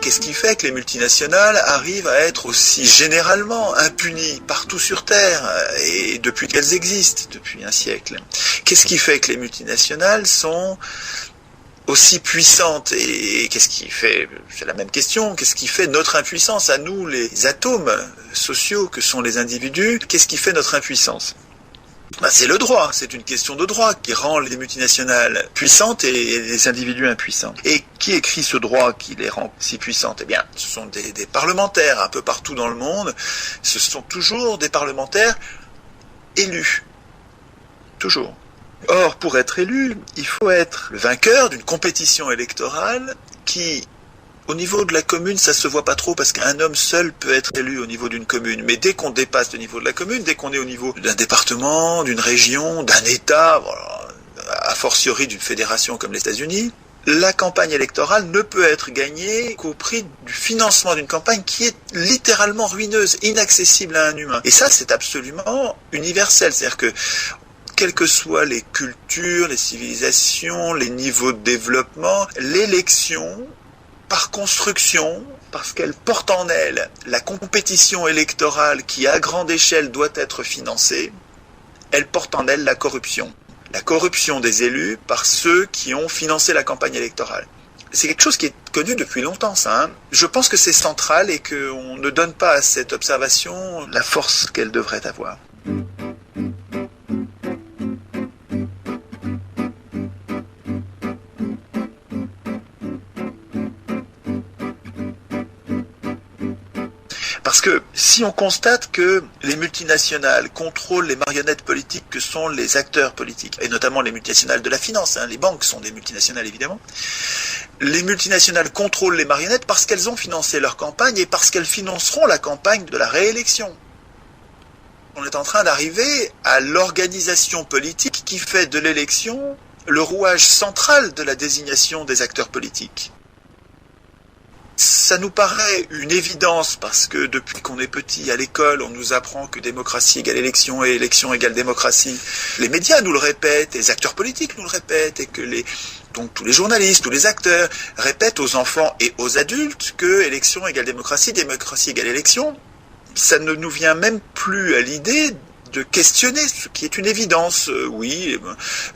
Qu'est-ce qui fait que les multinationales arrivent à être aussi généralement impunies partout sur Terre, et depuis qu'elles existent, depuis un siècle? Qu'est-ce qui fait que les multinationales sont aussi puissantes? Et qu'est-ce qui fait, c'est la même question, qu'est-ce qui fait notre impuissance à nous, les atomes sociaux que sont les individus? Qu'est-ce qui fait notre impuissance? C'est le droit, c'est une question de droit qui rend les multinationales puissantes et les individus impuissants. Et qui écrit ce droit qui les rend si puissantes? Eh bien, ce sont des parlementaires un peu partout dans le monde. Ce sont toujours des parlementaires élus. Toujours. Or, pour être élu, il faut être le vainqueur d'une compétition électorale qui, au niveau de la commune, ça se voit pas trop parce qu'un homme seul peut être élu au niveau d'une commune. Mais dès qu'on dépasse le niveau de la commune, dès qu'on est au niveau d'un département, d'une région, d'un État, voilà, a fortiori d'une fédération comme les États-Unis, la campagne électorale ne peut être gagnée qu'au prix du financement d'une campagne qui est littéralement ruineuse, inaccessible à un humain. Et ça, c'est absolument universel. C'est-à-dire que quelles que soient les cultures, les civilisations, les niveaux de développement, l'élection, par construction, parce qu'elle porte en elle la compétition électorale qui, à grande échelle, doit être financée, elle porte en elle la corruption. La corruption des élus par ceux qui ont financé la campagne électorale. C'est quelque chose qui est connu depuis longtemps, ça. Hein. Je pense que c'est central et qu'on ne donne pas à cette observation la force qu'elle devrait avoir. Parce que si on constate que les multinationales contrôlent les marionnettes politiques que sont les acteurs politiques, et notamment les multinationales de la finance, hein, les banques sont des multinationales évidemment, les multinationales contrôlent les marionnettes parce qu'elles ont financé leur campagne et parce qu'elles financeront la campagne de la réélection. On est en train d'arriver à l'organisation politique qui fait de l'élection le rouage central de la désignation des acteurs politiques. Ça nous paraît une évidence parce que depuis qu'on est petit à l'école, on nous apprend que démocratie égale élection et élection égale démocratie. Les médias nous le répètent, les acteurs politiques nous le répètent et que donc tous les journalistes, tous les acteurs répètent aux enfants et aux adultes que élection égale démocratie, démocratie égale élection. Ça ne nous vient même plus à l'idée de questionner ce qui est une évidence. Oui,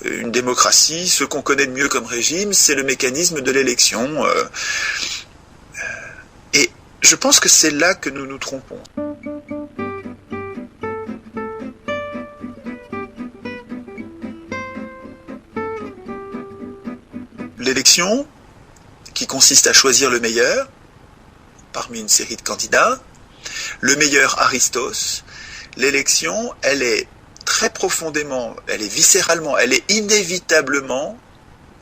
une démocratie, ce qu'on connaît de mieux comme régime, c'est le mécanisme de l'élection. Et je pense que c'est là que nous nous trompons. L'élection, qui consiste à choisir le meilleur, parmi une série de candidats, le meilleur Aristos, l'élection, elle est très profondément, elle est viscéralement, elle est inévitablement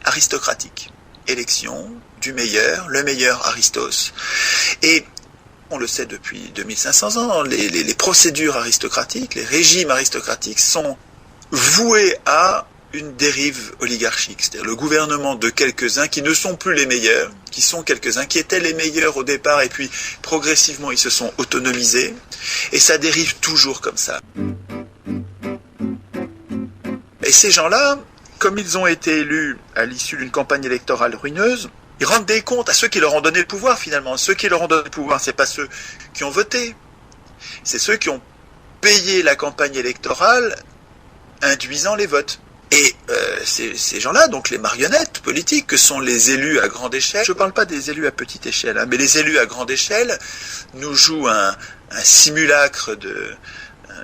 aristocratique. Élection du meilleur, le meilleur Aristos. Et on le sait depuis 2500 ans, les procédures aristocratiques, les régimes aristocratiques sont voués à une dérive oligarchique, c'est-à-dire le gouvernement de quelques-uns qui ne sont plus les meilleurs, qui sont quelques-uns qui étaient les meilleurs au départ et puis progressivement ils se sont autonomisés et ça dérive toujours comme ça. Et ces gens-là, comme ils ont été élus à l'issue d'une campagne électorale ruineuse, ils rendent des comptes à ceux qui leur ont donné le pouvoir finalement. Ceux qui leur ont donné le pouvoir, c'est pas ceux qui ont voté, c'est ceux qui ont payé la campagne électorale induisant les votes. Et ces gens-là, donc les marionnettes politiques, que sont les élus à grande échelle, je ne parle pas des élus à petite échelle, hein, mais les élus à grande échelle nous jouent un simulacre,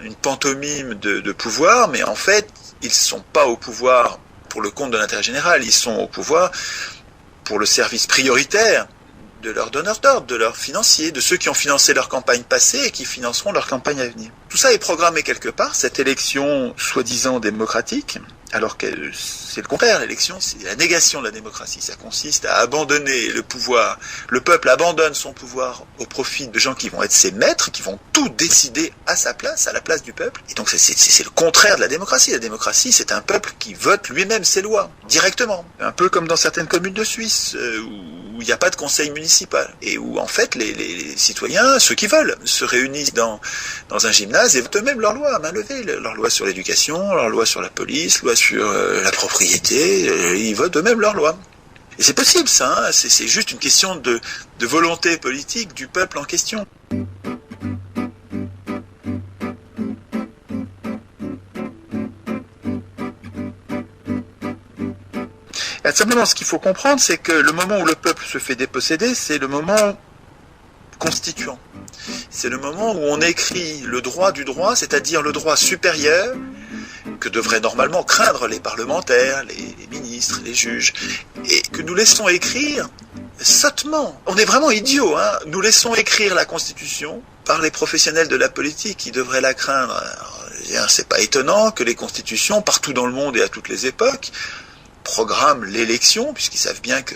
une pantomime de pouvoir, mais en fait, ils ne sont pas au pouvoir pour le compte de l'intérêt général, ils sont au pouvoir pour le service prioritaire de leurs donneurs d'ordre, de leurs financiers, de ceux qui ont financé leur campagne passée et qui financeront leur campagne à venir. Tout ça est programmé quelque part, cette élection soi-disant démocratique, alors que c'est le contraire, l'élection, c'est la négation de la démocratie. Ça consiste à abandonner le pouvoir. Le peuple abandonne son pouvoir au profit de gens qui vont être ses maîtres, qui vont tout décider à sa place, à la place du peuple. Et donc c'est le contraire de la démocratie. La démocratie, c'est un peuple qui vote lui-même ses lois, directement. Un peu comme dans certaines communes de Suisse, où il n'y a pas de conseil municipal. Et où en fait les citoyens, ceux qui veulent, se réunissent dans un gymnase et votent eux-mêmes leurs lois à main levée. Leurs lois sur l'éducation, leurs lois sur la police, loi sur la propriété, ils votent eux-mêmes leurs lois. Et c'est possible ça, hein, c'est juste une question de volonté politique du peuple en question. Et simplement, ce qu'il faut comprendre, c'est que le moment où le peuple se fait déposséder, c'est le moment constituant. C'est le moment où on écrit le droit du droit, c'est-à-dire le droit supérieur, que devraient normalement craindre les parlementaires, les ministres, les juges, et que nous laissons écrire sottement. On est vraiment idiots, hein. Nous laissons écrire la Constitution par les professionnels de la politique qui devraient la craindre. Alors, c'est pas étonnant que les constitutions, partout dans le monde et à toutes les époques, programment l'élection, puisqu'ils savent bien que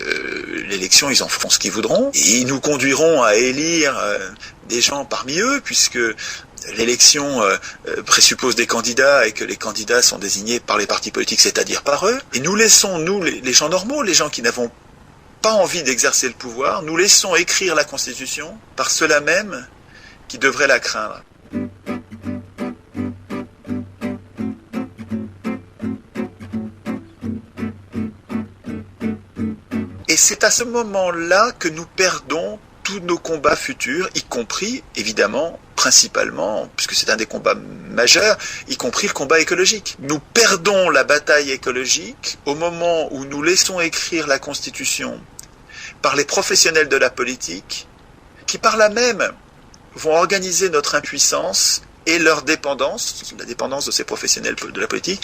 l'élection, ils en feront ce qu'ils voudront, et ils nous conduiront à élire des gens parmi eux, puisque l'élection présuppose des candidats et que les candidats sont désignés par les partis politiques, c'est-à-dire par eux. Et nous laissons, nous, les gens normaux, les gens qui n'avons pas envie d'exercer le pouvoir, nous laissons écrire la Constitution par ceux-là même qui devraient la craindre. Et c'est à ce moment-là que nous perdons tous nos combats futurs, y compris, évidemment, principalement, puisque c'est un des combats majeurs, y compris le combat écologique. Nous perdons la bataille écologique au moment où nous laissons écrire la Constitution par les professionnels de la politique, qui par là même vont organiser notre impuissance et leur dépendance, la dépendance de ces professionnels de la politique,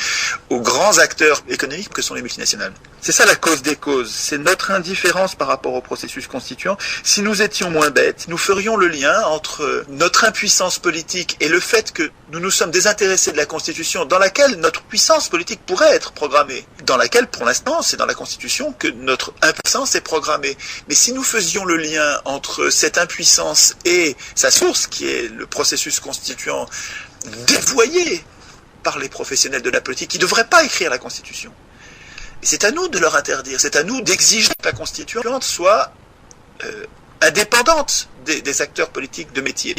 aux grands acteurs économiques que sont les multinationales. C'est ça la cause des causes, c'est notre indifférence par rapport au processus constituant. Si nous étions moins bêtes, nous ferions le lien entre notre impuissance politique et le fait que nous nous sommes désintéressés de la Constitution, dans laquelle notre puissance politique pourrait être programmée, dans laquelle, pour l'instant, c'est dans la Constitution que notre impuissance est programmée. Mais si nous faisions le lien entre cette impuissance et sa source, qui est le processus constituant, dévoyé par les professionnels de la politique, qui ne devraient pas écrire la Constitution. Et c'est à nous de leur interdire, c'est à nous d'exiger que la Constituante soit indépendante des acteurs politiques de métier.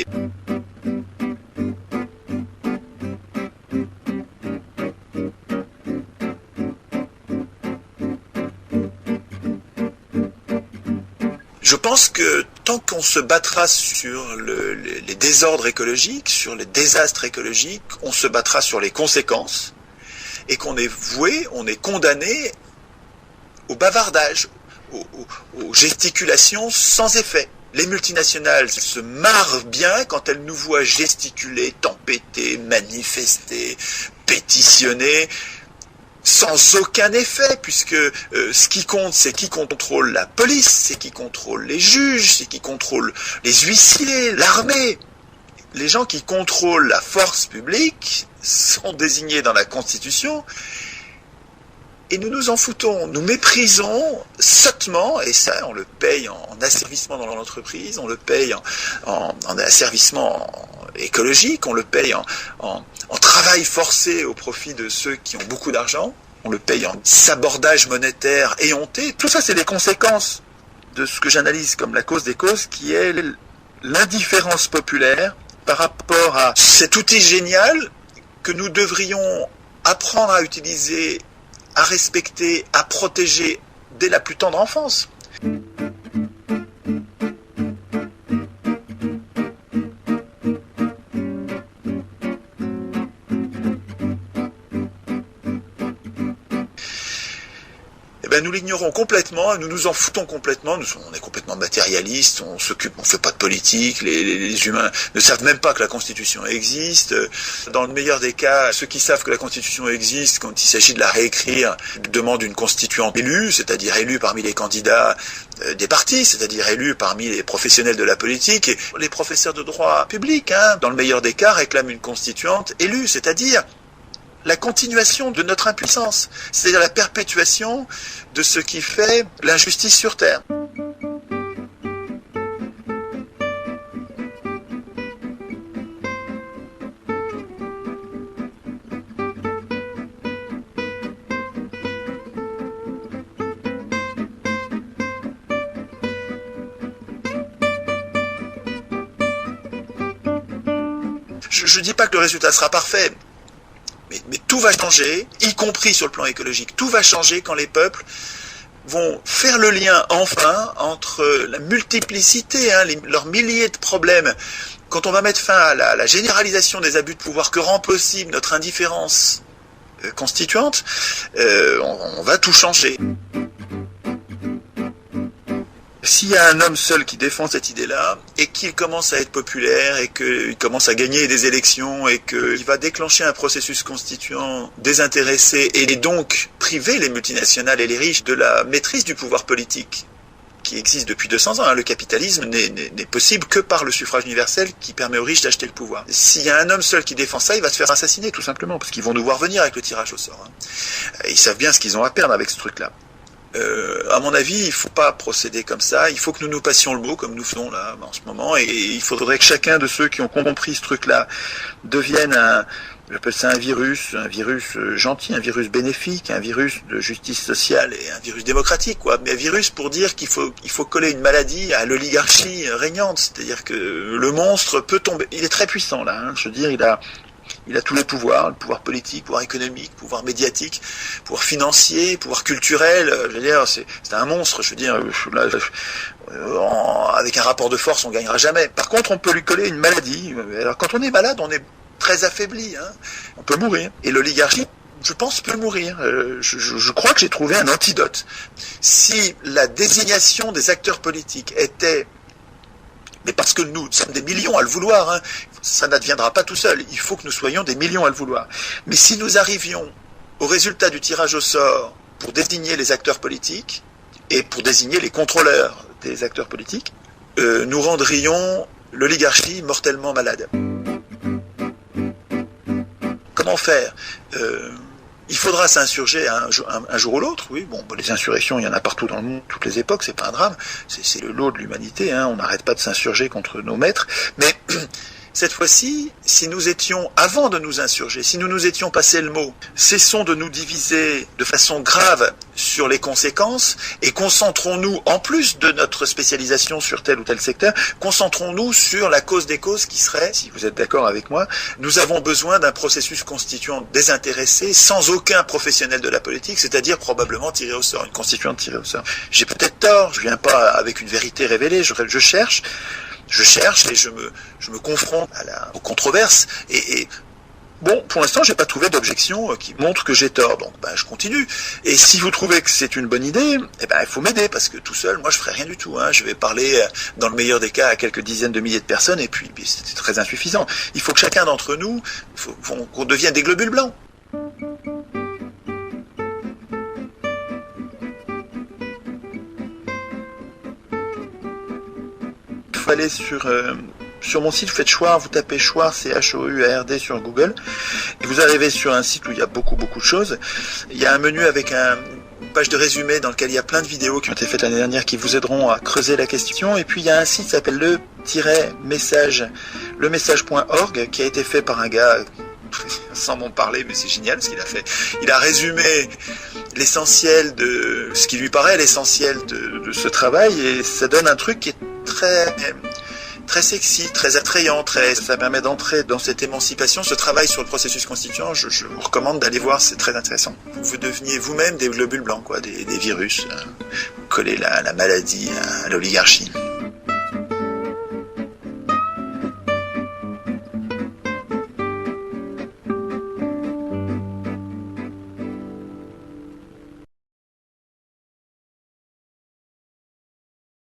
Je pense que tant qu'on se battra sur les désordres écologiques, sur les désastres écologiques, on se battra sur les conséquences, et qu'on est voué, on est condamné au bavardage, aux gesticulations sans effet. Les multinationales se marrent bien quand elles nous voient gesticuler, tempêter, manifester, pétitionner, sans aucun effet, puisque ce qui compte, c'est qui contrôle la police, c'est qui contrôle les juges, c'est qui contrôle les huissiers, l'armée. Les gens qui contrôlent la force publique sont désignés dans la Constitution, et nous nous en foutons. Nous méprisons sottement, et ça on le paye en asservissement dans l'entreprise, on le paye en asservissement écologique, on le paye en travail forcé au profit de ceux qui ont beaucoup d'argent, on le paye en sabordage monétaire éhonté. Tout ça, c'est les conséquences de ce que j'analyse comme la cause des causes, qui est l'indifférence populaire par rapport à cet outil génial que nous devrions apprendre à utiliser, à respecter, à protéger dès la plus tendre enfance. ben nous l'ignorons complètement, nous nous en foutons complètement, on est complètement matérialistes, on fait pas de politique, les humains ne savent même pas que la Constitution existe. Dans le meilleur des cas, ceux qui savent que la Constitution existe, quand il s'agit de la réécrire, demandent une constituante élue, c'est-à-dire élue parmi les candidats des partis, c'est-à-dire élus parmi les professionnels de la politique, et les professeurs de droit public, dans le meilleur des cas, réclament une constituante élue, c'est-à-dire la continuation de notre impuissance, c'est-à-dire la perpétuation de ce qui fait l'injustice sur Terre. Je ne dis pas que le résultat sera parfait, mais tout va changer, y compris sur le plan écologique. Tout va changer quand les peuples vont faire le lien enfin entre la multiplicité, leurs milliers de problèmes. Quand on va mettre fin à la généralisation des abus de pouvoir que rend possible notre indifférence constituante, on va tout changer. S'il y a un homme seul qui défend cette idée-là, et qu'il commence à être populaire, et qu'il commence à gagner des élections, et qu'il va déclencher un processus constituant désintéressé, et donc priver les multinationales et les riches de la maîtrise du pouvoir politique, qui existe depuis 200 ans. Le capitalisme n'est possible que par le suffrage universel qui permet aux riches d'acheter le pouvoir. S'il y a un homme seul qui défend ça, il va se faire assassiner, tout simplement, parce qu'ils vont nous voir venir avec le tirage au sort. Ils savent bien ce qu'ils ont à perdre avec ce truc-là. À mon avis, il ne faut pas procéder comme ça. Il faut que nous nous passions le mot, comme nous faisons là en ce moment, et il faudrait que chacun de ceux qui ont compris ce truc-là devienne j'appelle ça un virus gentil, un virus bénéfique, un virus de justice sociale et un virus démocratique, quoi. Mais un virus pour dire qu'il faut coller une maladie à l'oligarchie régnante, c'est-à-dire que le monstre peut tomber. Il est très puissant là. Je veux dire, il a tous les pouvoirs, le pouvoir politique, le pouvoir économique, le pouvoir médiatique, le pouvoir financier, le pouvoir culturel. Je veux dire, c'est un monstre. Je veux dire, avec un rapport de force, on gagnera jamais. Par contre, on peut lui coller une maladie. Alors, quand on est malade, on est très affaibli. On peut mourir. Et l'oligarchie, je pense, peut mourir. Je crois que j'ai trouvé un antidote. Si la désignation des acteurs politiques était... Mais parce que nous sommes des millions à le vouloir, ça n'adviendra pas tout seul. Il faut que nous soyons des millions à le vouloir. Mais si nous arrivions au résultat du tirage au sort pour désigner les acteurs politiques et pour désigner les contrôleurs des acteurs politiques, nous rendrions l'oligarchie mortellement malade. Comment faire ? Il faudra s'insurger un jour ou l'autre, oui. Bon, les insurrections, il y en a partout dans le monde, toutes les époques, c'est pas un drame. C'est le lot de l'humanité, On n'arrête pas de s'insurger contre nos maîtres. Mais cette fois-ci, si nous étions, avant de nous insurger, si nous nous étions passé le mot, cessons de nous diviser de façon grave sur les conséquences et concentrons-nous, en plus de notre spécialisation sur tel ou tel secteur, concentrons-nous sur la cause des causes qui serait, si vous êtes d'accord avec moi, nous avons besoin d'un processus constituant désintéressé, sans aucun professionnel de la politique, c'est-à-dire probablement tiré au sort, une constituante tirée au sort. J'ai peut-être tort, je viens pas avec une vérité révélée, je cherche et je me confronte aux controverses et bon, pour l'instant, j'ai pas trouvé d'objection qui montre que j'ai tort, donc je continue. Et si vous trouvez que c'est une bonne idée, il faut m'aider, parce que tout seul, moi, je ferai rien du tout. Je vais parler, dans le meilleur des cas, à quelques dizaines de milliers de personnes, et puis c'est très insuffisant. Il faut que chacun d'entre nous, qu'on devienne des globules blancs. Il faut aller sur mon site, vous faites Chouard, vous tapez Chouard, C-H-O-U-A-R-D sur Google, et vous arrivez sur un site où il y a beaucoup de choses. Il y a un menu avec une page de résumé dans lequel il y a plein de vidéos qui ont été faites l'année dernière qui vous aideront à creuser la question. Et puis il y a un site qui s'appelle lemessage.org qui a été fait par un gars, sans m'en parler, mais c'est génial ce qu'il a fait. Il a résumé l'essentiel de ce qui lui paraît l'essentiel de ce travail, et ça donne un truc qui est très sexy, très attrayant, ça permet d'entrer dans cette émancipation, ce travail sur le processus constituant. Je vous recommande d'aller voir, c'est très intéressant. Vous deveniez vous-même des globules blancs, des virus, coller la maladie à l'oligarchie.